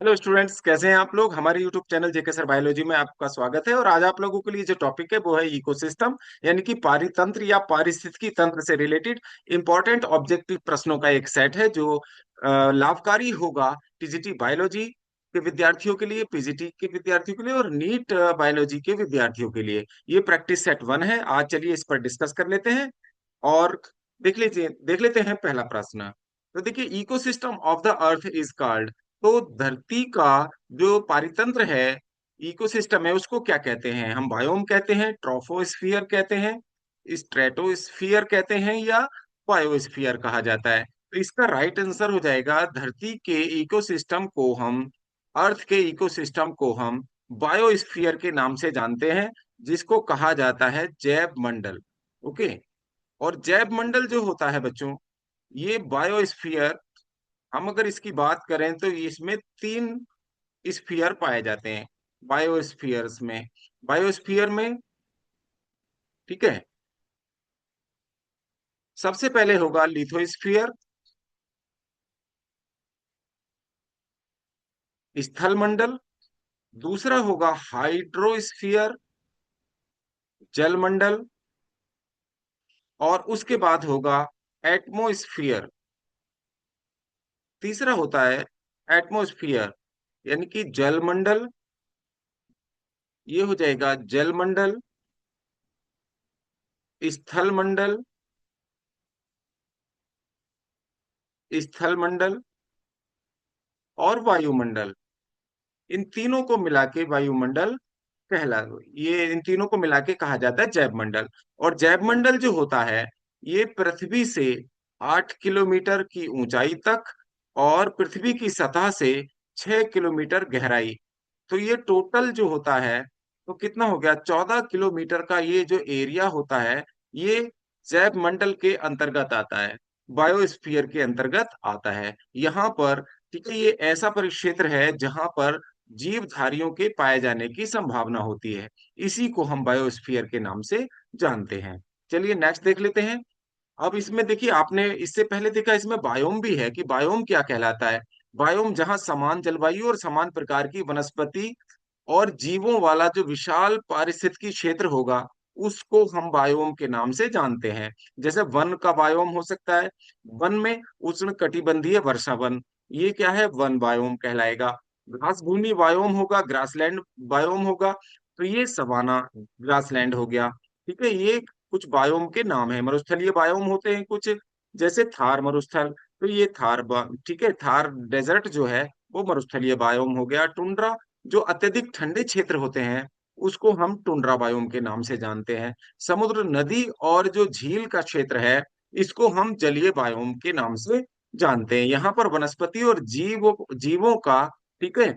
Hello students, कैसे हैं आप लोग। हमारे यूट्यूब चैनल जेके सर बायोलॉजी में आपका स्वागत है। और आज आप लोगों के लिए जो टॉपिक है वो है इकोसिस्टम, यानी कि पारितंत्र या पारिस्थितिकी तंत्र से रिलेटेड इंपॉर्टेंट ऑब्जेक्टिव प्रश्नों का एक सेट है जो लाभकारी होगा टीजीटी बायोलॉजी के विद्यार्थियों के लिए, पीजीटी के विद्यार्थियों के लिए और नीट बायोलॉजी के विद्यार्थियों के लिए। ये प्रैक्टिस सेट 1 है। आज चलिए इस पर डिस्कस कर लेते हैं और देख लेते हैं पहला प्रश्न। तो देखिए, ecosystem of the earth is called. तो धरती का जो पारितंत्र है, इकोसिस्टम है, उसको क्या कहते हैं? हम बायोम कहते हैं, ट्रोफोस्फियर कहते हैं, स्ट्रेटोस्फियर कहते हैं या बायोस्फियर कहा जाता है। तो इसका राइट आंसर हो जाएगा, धरती के इकोसिस्टम को हम, अर्थ के इकोसिस्टम को हम बायोस्फियर के नाम से जानते हैं, जिसको कहा जाता है जैव मंडल। ओके। और जैव मंडल जो होता है बच्चों, ये बायोस्फीयर, हम अगर इसकी बात करें तो इसमें 3 स्फीयर पाए जाते हैं बायोस्फीयर्स में। बायोस्फीयर में, ठीक है, सबसे पहले होगा लिथोस्फीयर, स्थल मंडल। दूसरा होगा हाइड्रोस्फीयर, जल मंडल। और उसके बाद होगा एटमोस्फियर। तीसरा होता है एटमोस्फियर, यानी कि जल मंडल। ये हो जाएगा जल मंडल, स्थल मंडल, स्थल मंडल और वायुमंडल। इन तीनों को मिला के वायुमंडल कहला ये इन तीनों को मिला के कहा जाता है जैव मंडल। और जैव मंडल जो होता है, ये पृथ्वी से 8 किलोमीटर की ऊंचाई तक और पृथ्वी की सतह से 6 किलोमीटर गहराई, तो ये टोटल जो होता है, तो कितना हो गया, 14 किलोमीटर का ये जो एरिया होता है, ये जैव मंडल के अंतर्गत आता है, बायोस्फीयर के अंतर्गत आता है। यहाँ पर, ठीक है, ये ऐसा परिक्षेत्र है जहां पर जीवधारियों के पाए जाने की संभावना होती है। इसी को हम बायोस्फीयर के नाम से जानते हैं। चलिए नेक्स्ट देख लेते हैं। अब इसमें देखिए, आपने इससे पहले देखा इसमें बायोम भी है, कि बायोम क्या कहलाता है। बायोम जहां समान जलवायु और समान प्रकार की वनस्पति और जीवों वाला जो विशाल पारिस्थितिकी क्षेत्र होगा, उसको हम बायोम के नाम से जानते हैं। जैसे वन का बायोम हो सकता है, वन में उष्ण कटिबंधीय वर्षा वन, ये क्या है, वन बायोम कहलाएगा। घास भूमि बायोम होगा, ग्रासलैंड बायोम होगा, तो ये सवाना ग्रासलैंड हो गया। ठीक है, ये कुछ बायोम के नाम है। मरुस्थलीय बायोम होते हैं कुछ, जैसे थार मरुस्थल, तो ये ठीक है, थार डेजर्ट जो है वो मरुस्थलीय बायोम हो गया। टुंड्रा, जो अत्यधिक ठंडे क्षेत्र होते हैं, उसको हम टुंड्रा बायोम के नाम से जानते हैं। समुद्र, नदी और जो झील का क्षेत्र है, इसको हम जलीय बायोम के नाम से जानते हैं। यहाँ पर वनस्पति और जीवों का, ठीक है,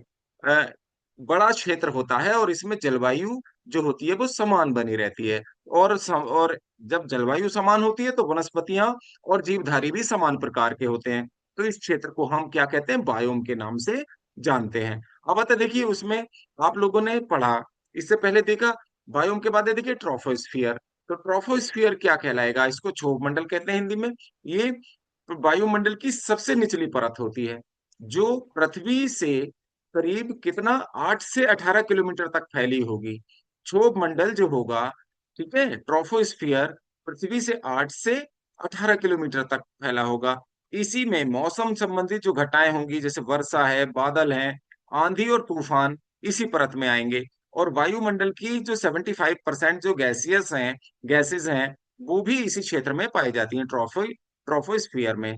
अ, बड़ा क्षेत्र होता है और इसमें जलवायु जो होती है वो समान बनी रहती है। और जब जलवायु समान होती है तो वनस्पतियां और जीवधारी भी समान प्रकार के होते हैं। तो इस क्षेत्र को हम क्या कहते हैं, बायोम के नाम से जानते हैं। अब आता देखिए, उसमें आप लोगों ने पढ़ा, इससे पहले देखा, बायोम के बाद है देखिए ट्रोफोस्फियर। तो ट्रोफोस्फियर क्या कहलाएगा, इसको क्षोभ मंडल कहते हैं हिंदी में। ये वायुमंडल की सबसे निचली परत होती है, जो पृथ्वी से करीब कितना, 8 से 18 किलोमीटर तक फैली होगी। क्षोभ मंडल जो होगा, ठीक है, ट्रोफोस्फियर, पृथ्वी से 8 से 18 किलोमीटर तक फैला होगा। इसी में मौसम संबंधी जो घटनाएं होंगी, जैसे वर्षा है, बादल हैं, आंधी और तूफान, इसी परत में आएंगे। और वायुमंडल की जो 75% जो गैसेस हैं, वो भी इसी क्षेत्र में पाई जाती हैं, ट्रोफोस्फियर में।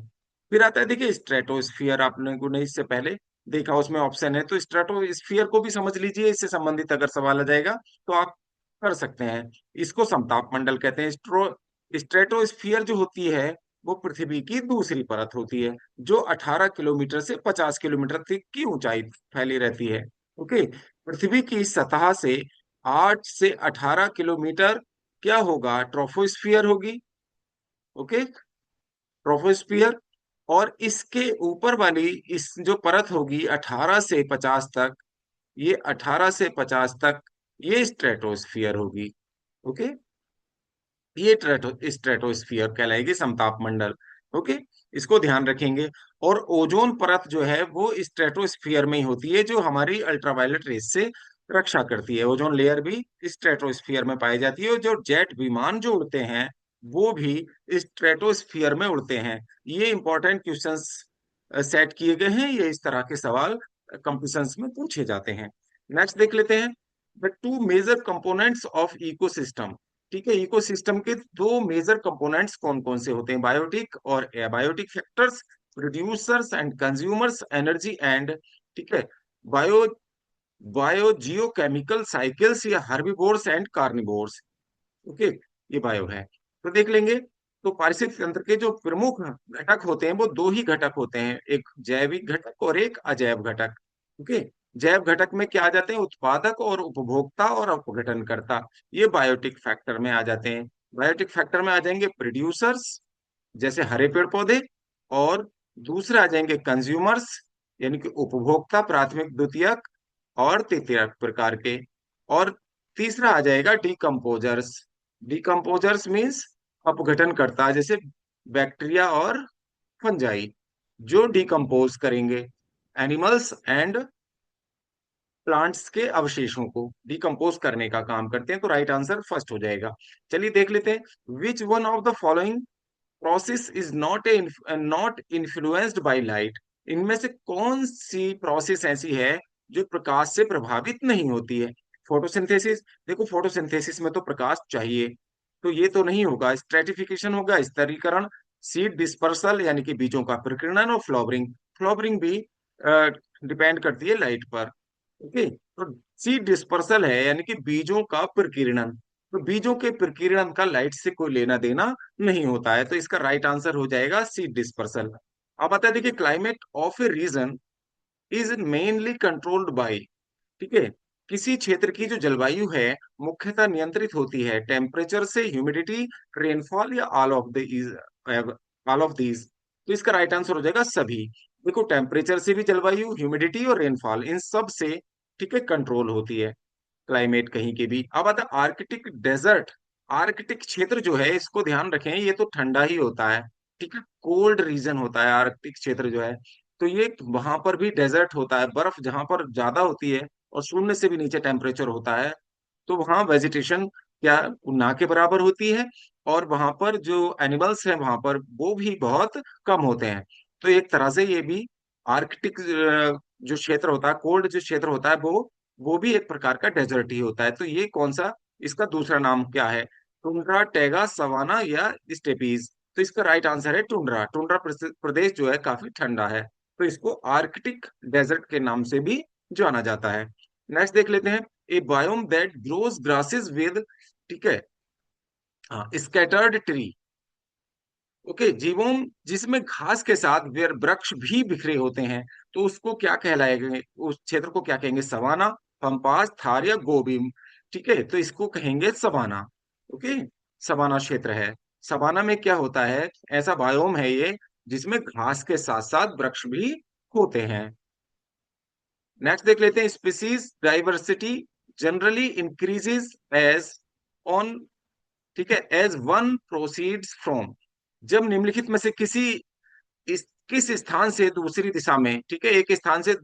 फिर आता है देखिए स्ट्रेटोस्फियर, आप लोगों ने इससे पहले देखा, उसमें ऑप्शन है, तो स्ट्रेटोस्फियर को भी समझ लीजिए, इससे संबंधित अगर सवाल आ जाएगा तो आप कर सकते हैं। इसको समताप मंडल कहते हैं। स्ट्रेटोस्फियर जो होती है, वो पृथ्वी की दूसरी परत होती है, जो 18 किलोमीटर से 50 किलोमीटर तक की ऊंचाई फैली रहती है। ओके। पृथ्वी की सतह से 8 से 18 किलोमीटर क्या होगा, ट्रोफोस्फियर होगी। ओके, ट्रोफोस्फियर। और इसके ऊपर वाली इस जो परत होगी 18 से 50 तक, ये 18 से 50 तक, ये स्ट्रेटोस्फियर होगी। ओके, ये स्ट्रेटोस्फियर कहलाएगी, समताप मंडल। ओके, इसको ध्यान रखेंगे। और ओजोन परत जो है वो स्ट्रेटोस्फियर में ही होती है, जो हमारी अल्ट्रावायलेट रेस से रक्षा करती है। ओजोन लेयर भी स्ट्रेटोस्फियर में पाई जाती है, और जो जेट विमान जो उड़ते हैं वो भी स्ट्रेटोस्फियर में उड़ते हैं। ये इंपॉर्टेंट क्वेश्चंस सेट किए गए हैं, ये इस तरह के सवाल कंपटीशंस में पूछे जाते हैं। नेक्स्ट देख लेते हैं, the two major components of ecosystem. ठीक है, इकोसिस्टम के दो मेजर कंपोनेंट्स कौन कौन से होते हैं? बायोटिक और abiotic factors, producers and consumers, energy and, ठीक है, बायो बायो जियोकेमिकल साइकिल्स, या हर्बिवोर्स एंड कार्निवोर्स। ओके, ये बायो है। तो देख लेंगे, तो पारिस्थितिक तंत्र के जो प्रमुख घटक होते हैं वो दो ही घटक होते हैं, एक जैविक घटक और एक अजैव घटक। ओके, जैव घटक में क्या आ जाते हैं? उत्पादक और उपभोक्ता और अपघटनकर्ता, ये बायोटिक फैक्टर में आ जाते हैं। बायोटिक फैक्टर में आ जाएंगे प्रोड्यूसर्स, जैसे हरे पेड़ पौधे, और दूसरे आ जाएंगे कंज्यूमर्स, यानी कि उपभोक्ता, प्राथमिक, द्वितीयक और तृतीयक प्रकार के। और तीसरा आ जाएगा डिकम्पोजर्स। डिकम्पोजर्स मीन्स अपघटन करता, जैसे बैक्टीरिया और फंजाई, जो डिकम्पोज करेंगे एनिमल्स एंड प्लांट्स के अवशेषों को डिकम्पोज करने का काम करते हैं। तो राइट आंसर फर्स्ट हो जाएगा। चलिए देख लेते हैं, which one of the following process is not influenced by light. इनमें से कौन सी प्रोसेस ऐसी है जो प्रकाश से प्रभावित नहीं होती है? फोटोसिंथेसिस। देखो, फोटोसिंथेसिस में तो प्रकाश चाहिए, तो ये तो नहीं होगा। स्ट्रेटिफिकेशन होगा, स्तरीकरण, सीड डिस्पर्सल यानी कि बीजों का प्रकीर्णन, और फ्लावरिंग। फ्लावरिंग भी डिपेंड करती है लाइट पर। ओके, तो सीड डिस्पर्सल है यानी कि बीजों का प्रकीर्णन। तो बीजों के प्रकीर्णन का लाइट से कोई लेना देना नहीं होता है, तो इसका राइट आंसर हो जाएगा सीड डिस्पर्सल। अब बता देखिए, climate of a region is mainly controlled by, ठीक है, किसी क्षेत्र की जो जलवायु है मुख्यतः नियंत्रित होती है टेम्परेचर से, ह्यूमिडिटी, रेनफॉल, या ऑल ऑफ दीज। तो इसका राइट आंसर हो जाएगा सभी। देखो, टेम्परेचर से भी जलवायु, ह्यूमिडिटी और रेनफॉल, इन सब से, ठीक है, कंट्रोल होती है क्लाइमेट कहीं के भी। अब आता आर्कटिक डेजर्ट। आर्कटिक क्षेत्र जो है, इसको ध्यान रखें, ये तो ठंडा ही होता है, ठीक है, कोल्ड रीजन होता है आर्कटिक क्षेत्र जो है। तो ये वहां पर भी डेजर्ट होता है, बर्फ जहां पर ज्यादा होती है और शून्य से भी नीचे टेम्परेचर होता है, तो वहाँ वेजिटेशन क्या ना के बराबर होती है, और वहां पर जो एनिमल्स हैं वहां पर वो भी बहुत कम होते हैं। तो एक तरह से ये भी आर्कटिक जो क्षेत्र होता है, कोल्ड जो क्षेत्र होता है, वो भी एक प्रकार का डेजर्ट ही होता है। तो ये कौन सा, इसका दूसरा नाम क्या है? टुंड्रा, टैगा, सवाना, या स्टेपीज? तो इसका राइट आंसर है टुंड्रा। टुंड्रा प्रदेश जो है काफी ठंडा है, तो इसको आर्कटिक डेजर्ट के नाम से भी जाना जाता है। नेक्स्ट देख लेते हैं, a biome that grows grasses with, ठीक है, हाँ, स्कैटर्ड ट्री। ओके, जीवोम जिसमें घास के साथ वृक्ष भी बिखरे होते हैं, तो उसको क्या कहलाएंगे? उस क्षेत्र को क्या कहेंगे? सवाना, पंपास, थार, या गोबी? ठीक है, तो इसको कहेंगे सवाना। ओके, सवाना क्षेत्र है। सवाना में क्या होता है? ऐसा बायोम है ये जिसमें घास के साथ साथ वृक्ष भी होते हैं। नेक्स्ट देख लेते हैं, species diversity generally increases as on, ठीक है, एज वन प्रोसीड्स फ्रॉम। जब निम्नलिखित में से किस स्थान से दूसरी दिशा में, ठीक है, एक स्थान से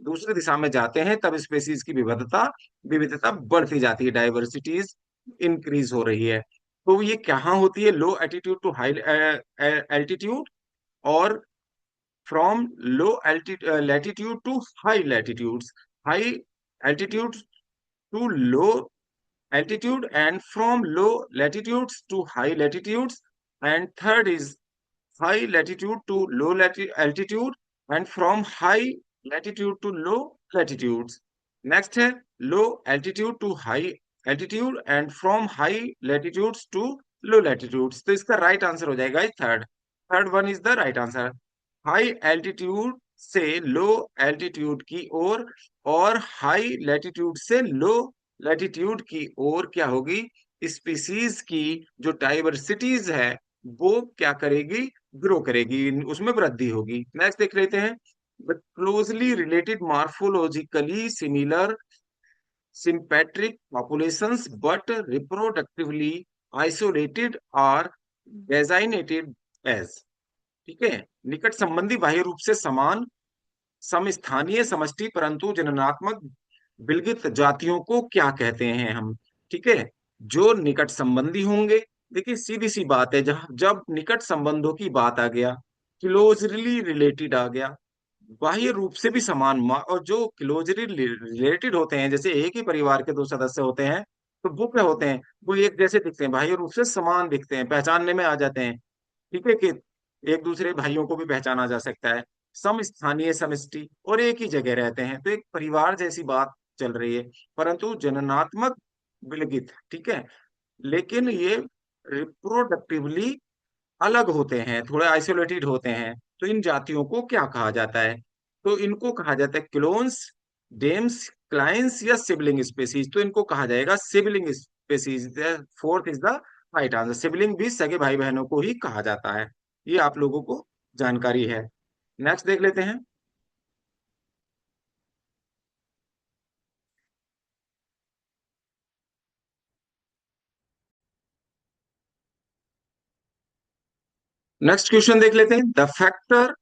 दूसरी दिशा में जाते हैं, तब स्पेसीज की विविधता विविधता बढ़ती जाती है, डाइवर्सिटीज इंक्रीज हो रही है। तो ये कहाँ होती है? Low altitude to high altitude, और from low latitude to high latitudes, high altitude to low altitude, and from low latitudes to high latitudes, and third is high latitude to low altitude, and from high latitude to low latitudes. Next है low altitude to high altitude, and from high latitudes to low latitudes। तो इसका right answer हो जाएगा third. Third one is the right answer. High altitude से लो altitude की ओर, और high latitude से लो latitude की ओर क्या होगी? स्पीसीज की जो डाइवर्सिटीज है वो क्या करेगी? ग्रो करेगी, उसमें वृद्धि होगी। नेक्स्ट देख लेते हैं, closely related morphologically similar sympatric populations but reproductively isolated are designated as। ठीक है। निकट संबंधी बाह्य रूप से समान समस्थानीय समष्टि परंतु जननात्मक विलगित जातियों को क्या कहते हैं हम? ठीक है, जो निकट संबंधी होंगे। देखिए सीधी सी बात है, जहां जब निकट संबंधों की बात आ गया, क्लोजली रिलेटेड आ गया, बाह्य रूप से भी समान और जो क्लोजली रिलेटेड होते हैं, जैसे एक ही परिवार के दो सदस्य होते हैं, तो वो क्या होते हैं, वो एक जैसे दिखते हैं, बाह्य रूप से समान दिखते हैं, पहचानने में आ जाते हैं। ठीक है कि एक दूसरे भाइयों को भी पहचाना जा सकता है। सम स्थानीय समष्टि और एक ही जगह रहते हैं, तो एक परिवार जैसी बात चल रही है। परंतु जननात्मक विलगित, ठीक है, लेकिन ये रिप्रोडक्टिवली अलग होते हैं, थोड़े आइसोलेटेड होते हैं। तो इन जातियों को क्या कहा जाता है? तो इनको कहा जाता है क्लोन्स, डेम्स, क्लाइंस या सिबलिंग स्पेसीज। तो इनको कहा जाएगा sibling species. Fourth is the right answer. Sibling भी सगे भाई बहनों को ही कहा जाता है। ये आप लोगों को जानकारी है। नेक्स्ट देख लेते हैं। नेक्स्ट क्वेश्चन देख लेते हैं। The factor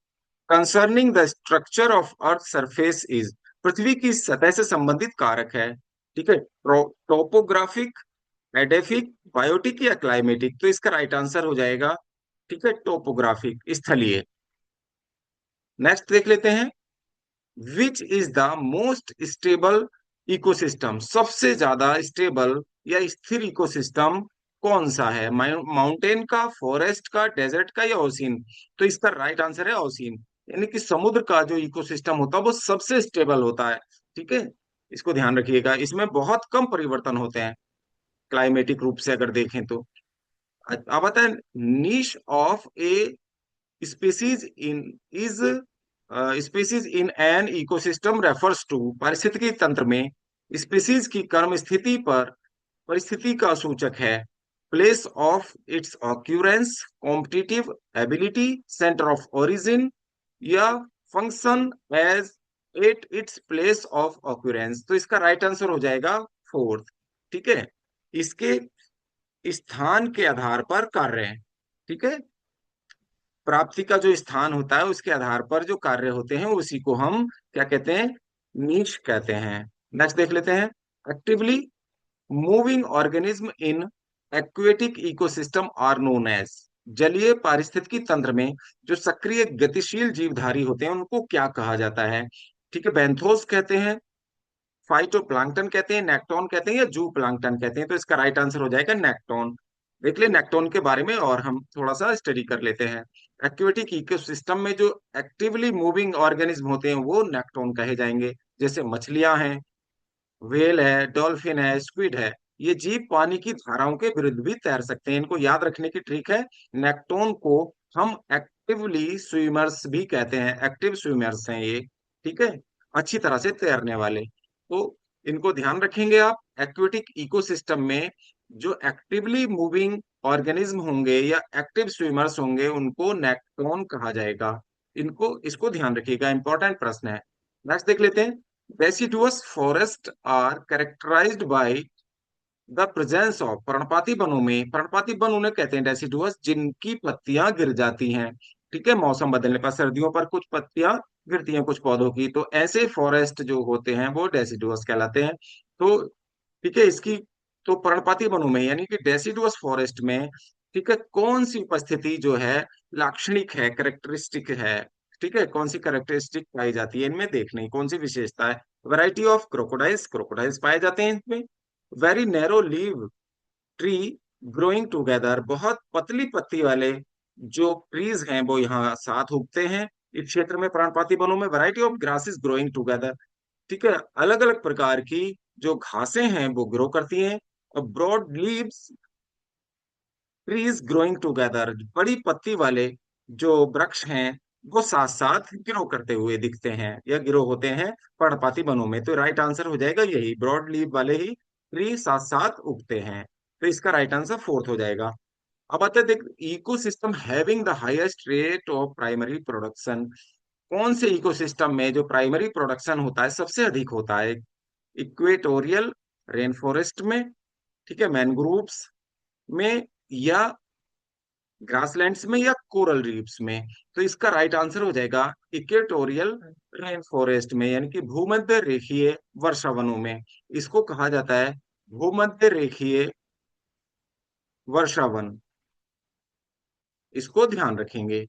concerning the structure of earth surface is. पृथ्वी की सतह से संबंधित कारक है। ठीक है, टोपोग्राफिक, एडेफिक, बायोटिक या क्लाइमेटिक। तो इसका राइट आंसर हो जाएगा, ठीक है, टोपोग्राफिक, स्थलीय। नेक्स्ट देख लेते हैं। Which is the most stable ecosystem. सबसे ज्यादा स्टेबल या स्थिर इकोसिस्टम कौन सा है? माउंटेन का, फॉरेस्ट का, डेजर्ट का या ओशियन? तो इसका राइट आंसर है ओशियन। यानी कि समुद्र का जो इकोसिस्टम होता है वो सबसे स्टेबल होता है। ठीक है, इसको ध्यान रखिएगा, इसमें बहुत कम परिवर्तन होते हैं क्लाइमेटिक रूप से अगर देखें तो। अब बताएं, niche of a species in is species in an ecosystem refers to. पारिस्थितिकी तंत्र में स्पीसीज की कर्म स्थिति पर परिस्थिति का सूचक है। Place of its occurrence, competitive ability, centre of origin या function as at its place of occurrence. तो इसका राइट आंसर हो जाएगा फोर्थ। ठीक है, इसके स्थान के आधार पर कार्य है। ठीक है, प्राप्ति का जो स्थान होता है उसके आधार पर जो कार्य होते हैं उसी को हम क्या कहते हैं? नीच कहते हैं। नेक्स्ट देख लेते हैं। Actively moving organism in aquatic ecosystem are known as. जलीय पारिस्थितिकी तंत्र में जो सक्रिय गतिशील जीवधारी होते हैं उनको क्या कहा जाता है? ठीक है, बेंथोस कहते हैं, फाइटोप्लैंक्टन कहते हैं, नेक्टोन कहते हैं या जू प्लैंक्टन कहते हैं। तो इसका राइट आंसर हो जाएगा नेक्टोन। देख ले नेक्टोन के बारे में और हम थोड़ा सा स्टडी कर लेते हैं। एक्वेटिक इकोसिस्टम में जो एक्टिवली मूविंग ऑर्गेनिज्म होते हैं वो नेक्टोन कहे जाएंगे। जैसे मछलियां हैं, व्हेल है, डॉल्फिन है, स्क्विड है। ये जीव पानी की धाराओं के विरुद्ध भी तैर सकते हैं। इनको याद रखने की ट्रिक है, नेक्टोन को हम एक्टिवली स्विमर्स भी कहते हैं। एक्टिव स्विमर्स हैं ये। ठीक है, अच्छी तरह से तैरने वाले। तो इनको ध्यान रखेंगे आप। एक्वेटिक इकोसिस्टम में जो एक्टिवली मूविंग ऑर्गेनिज्म होंगे या एक्टिव स्विमर्स होंगे उनको नेक्टोन कहा जाएगा। इनको इसको ध्यान रखिएगा, इंपॉर्टेंट प्रश्न है। नेक्स्ट देख लेते हैं। Deciduous forests are characterized by the presence of. पर्णपाती वनों में, पर्णपाती वन उन्हें कहते हैं डेसिडुअस जिनकी पत्तियां गिर जाती हैं। ठीक है, मौसम बदलने पर सर्दियों पर कुछ पत्तियां गिरती हैं कुछ पौधों की, तो ऐसे फॉरेस्ट जो होते हैं वो डेसिडुअस कहलाते हैं। तो ठीक है, इसकी तो पर्णपाती वनों में यानी कि डेसिडुअस फॉरेस्ट में, ठीक है, कौन सी उपस्थिति जो है लाक्षणिक है, करेक्टरिस्टिक है? ठीक है, कौन सी करेक्टरिस्टिक पाई जाती है इनमें, देखने कौन सी विशेषता है। वैरायटी ऑफ क्रोकोडाइल्स, क्रोकोडाइल्स पाए जाते हैं इनमें। Very narrow leave tree growing together, बहुत पतली पत्ती वाले जो ट्रीज हैं वो यहाँ साथ उगते हैं इस क्षेत्र में, पर्णपाती वनों में। Variety of grasses growing together, ठीक है, अलग अलग प्रकार की जो घासें हैं वो ग्रो करती हैं। Broad leaves trees growing together, बड़ी पत्ती वाले जो वृक्ष हैं वो साथ साथ ग्रो करते हुए दिखते हैं या ग्रो होते हैं पर्णपाती वनों में। तो राइट आंसर हो जाएगा यही, ब्रॉड लीव वाले ही ट्री साथ साथ उगते हैं। तो इसका राइट आंसर फोर्थ हो जाएगा। अब आते हैं, देख, ecosystem having the highest rate of primary production. कौन से इकोसिस्टम में जो प्राइमरी प्रोडक्शन होता है सबसे अधिक होता है? इक्वेटोरियल रेन फॉरेस्ट में, ठीक है, मैनग्रोव्स में, या ग्रासलैंड्स में या कोरल रीफ्स में? तो इसका राइट आंसर हो जाएगा इक्वेटोरियल रेन फॉरेस्ट में, यानी कि भूमध्य रेखीय वर्षा वनों में। इसको कहा जाता है भूमध्य रेखीय वर्षा वन। इसको ध्यान रखेंगे।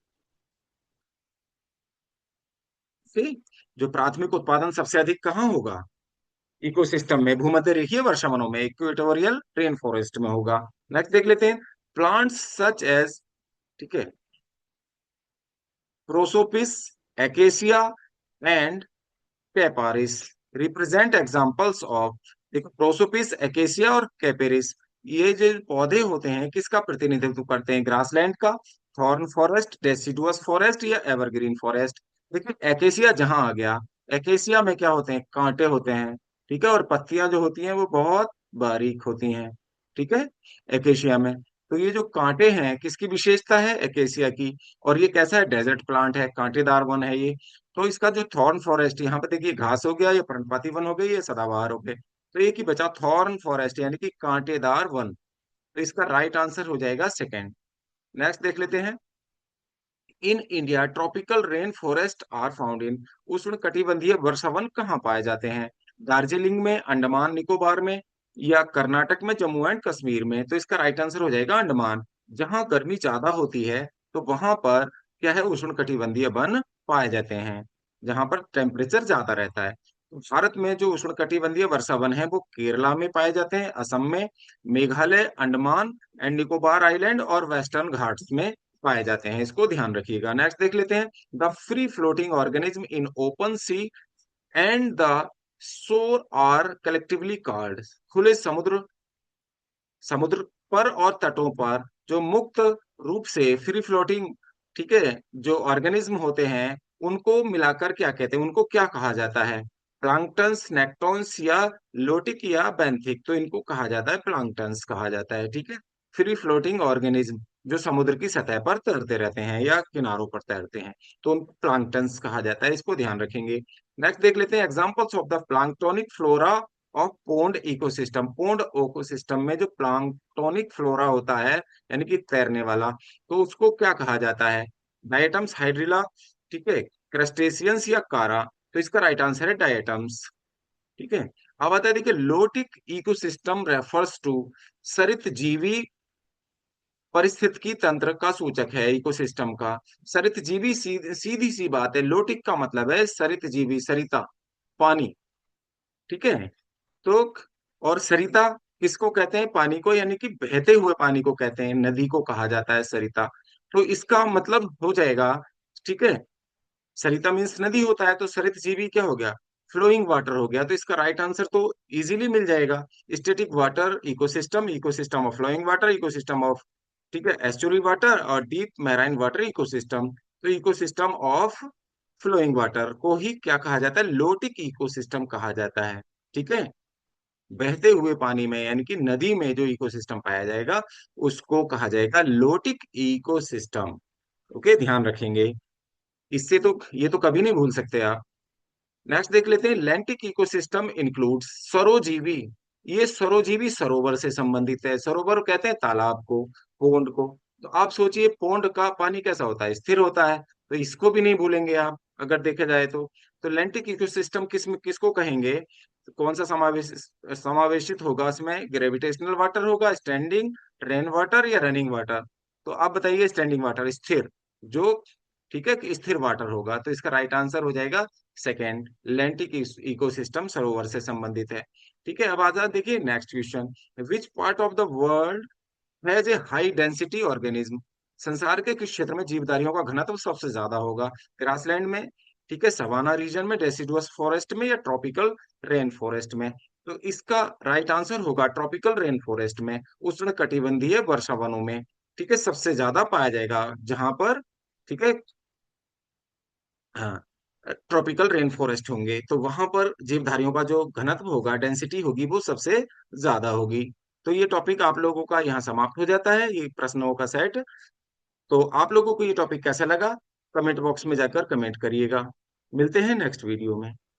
ठीक। जो प्राथमिक उत्पादन सबसे अधिक कहाँ होगा? इकोसिस्टम में, भूमध्य रेखीय वर्षा वनों में, इक्वेटोरियल रेन फॉरेस्ट में होगा। नेक्स्ट देख लेते हैं। प्लांट्स सच एज, ठीक है, Prosopis, Acacia and Capparis represent examples of. देखो, प्रोसोपिस, एकेसिया और कैपेरिस, ये जो पौधे होते हैं किसका प्रतिनिधित्व करते हैं? ग्रासलैंड का, थॉर्न फॉरेस्ट, डेसिडुअस फॉरेस्ट या एवरग्रीन फॉरेस्ट? देखिए, एकेसिया जहां आ गया, एकेसिया में क्या होते हैं? कांटे होते हैं, ठीक है, और पत्तियां जो होती हैं वो बहुत बारीक होती हैं, ठीक है, एकेशिया में। तो ये जो कांटे हैं किसकी विशेषता है? एकेशिया की। और ये कैसा है? डेजर्ट प्लांट है, कांटेदार वन है ये। तो इसका जो थॉर्न फॉरेस्ट, यहाँ पे देखिए घास हो गया, ये पर्णपाती वन हो गई, ये सदाबहार हो गए, तो एक ही बचा थॉर्न फॉरेस्ट, यानी कि कांटेदार वन। तो इसका राइट आंसर हो जाएगा सेकंड। नेक्स्ट देख लेते हैं। In India tropical rain forest are found in. उष्ण कटिबंधीय वर्षावन कहाँ पाए जाते हैं? दार्जिलिंग में, अंडमान निकोबार में या कर्नाटक में, जम्मू एंड कश्मीर में? तो इसका राइट आंसर हो जाएगा अंडमान। जहां गर्मी ज्यादा होती है तो वहां पर क्या है? उष्ण कटिबंधीय वन पाए जाते हैं, जहां पर टेम्परेचर ज्यादा रहता है। तो भारत में जो उष्ण कटिबंधीय वर्षा वन है वो केरला में पाए जाते हैं, असम में, मेघालय, अंडमान एंड निकोबार आइलैंड और वेस्टर्न घाट्स में पाए जाते हैं। इसको ध्यान रखिएगा। नेक्स्ट देख लेते हैं। The free floating organism in open sea and the shore are collectively called. खुले समुद्र, समुद्र पर और तटों पर जो मुक्त रूप से फ्री फ्लोटिंग, ठीक है, जो ऑर्गेनिज्म होते हैं उनको मिलाकर क्या कहते हैं? उनको क्या कहा जाता है? प्लांक्टन्स, नेक्टोन्स या लोटिक या बेंथिक? तो इनको कहा जाता है प्लांक्टन्स कहा जाता है, ठीक है। फ्री फ्लोटिंग ऑर्गेनिज्म जो समुद्र की सतह पर तैरते रहते हैं या किनारों पर तैरते हैं, तो उनको प्लांक्टन्स कहा जाता है। इसको ध्यान रखेंगे। नेक्स्ट देख लेते हैं। Examples of the planktonic flora of pond ecosystem. Pond ecosystem में जो प्लांक्टोनिक फ्लोरा होता है, यानी कि तैरने वाला, तो उसको क्या कहा जाता है? डायटम्स, हाइड्रिला, ठीक है, क्रस्टेशियंस या कारा? तो इसका राइट आंसर है डायटम्स, ठीक है। अब आता है, देखिए, लोटिक इकोसिस्टम रेफर्स टू सरित जीवी परिस्थितिकी तंत्र का सूचक है इकोसिस्टम का। सरित जीवी, सीधी सी बात है, लोटिक का मतलब है सरित जीवी, सरिता, पानी, ठीक है। तो और सरिता किसको कहते हैं? पानी को, यानी कि बहते हुए पानी को कहते हैं, नदी को कहा जाता है सरिता। तो इसका मतलब हो जाएगा, ठीक है, सरिता मीन्स नदी होता है, तो सरित जीवी क्या हो गया? फ्लोइंग वाटर हो गया। तो इसका राइट आंसर तो इजीली मिल जाएगा। Static water ecosystem, ecosystem of flowing water, ecosystem of, ठीक है, एस्चुरी वाटर और डीप मैराइन वाटर इकोसिस्टम। तो इकोसिस्टम ऑफ फ्लोइंग वाटर को ही क्या कहा जाता है? लोटिक इकोसिस्टम कहा जाता है, ठीक है। बहते हुए पानी में, यानी कि नदी में जो इकोसिस्टम पाया जाएगा उसको कहा जाएगा लोटिक इकोसिस्टम। ओके, ध्यान रखेंगे। इससे तो ये तो कभी नहीं भूल सकते आप। नेक्स्ट देख लेते हैं। लैंटिक इकोसिस्टम इंक्लूड्स सरोजीवी। ये सरोजीवी सरोवर से संबंधित है। सरोवर कहते हैं तालाब को, पोंड को। तो आप सोचिए, पोंड का पानी कैसा होता है? स्थिर होता है। तो इसको भी नहीं भूलेंगे आप अगर देखा जाए तो लैंटिक इकोसिस्टम किसको कहेंगे? तो कौन सा समावेशित होगा उसमें? ग्रेविटेशनल वाटर होगा, स्टैंडिंग रेन वाटर या रनिंग वाटर? तो आप बताइए। स्टैंडिंग वाटर, स्थिर, जो, ठीक है, कि स्थिर वाटर होगा। तो इसका राइट आंसर हो जाएगा सेकेंड। लेंटिक इकोसिस्टम सरोवर से संबंधित है, ठीक है। अब आजाद देखिए next question. Which part of the world has a high density organism. संसार के किस क्षेत्र में जीवधारियों का घनत्व सबसे ज्यादा होगा? ग्रासलैंड में, ठीक है, सवाना रीजन में, डेसिडुअस फॉरेस्ट में या ट्रॉपिकल रेन फॉरेस्ट में? तो इसका राइट आंसर होगा ट्रॉपिकल रेन फॉरेस्ट में, उष्ण कटिबंधीय वर्षा वनों में, ठीक है, सबसे ज्यादा पाया जाएगा जहां पर, ठीक है, हाँ, ट्रॉपिकल रेन फॉरेस्ट होंगे तो वहां पर जीवधारियों का जो घनत्व होगा, डेंसिटी होगी, वो सबसे ज्यादा होगी। तो ये टॉपिक आप लोगों का यहाँ समाप्त हो जाता है, ये प्रश्नों का सेट। तो आप लोगों को ये टॉपिक कैसा लगा? कमेंट बॉक्स में जाकर कमेंट करिएगा। मिलते हैं नेक्स्ट वीडियो में।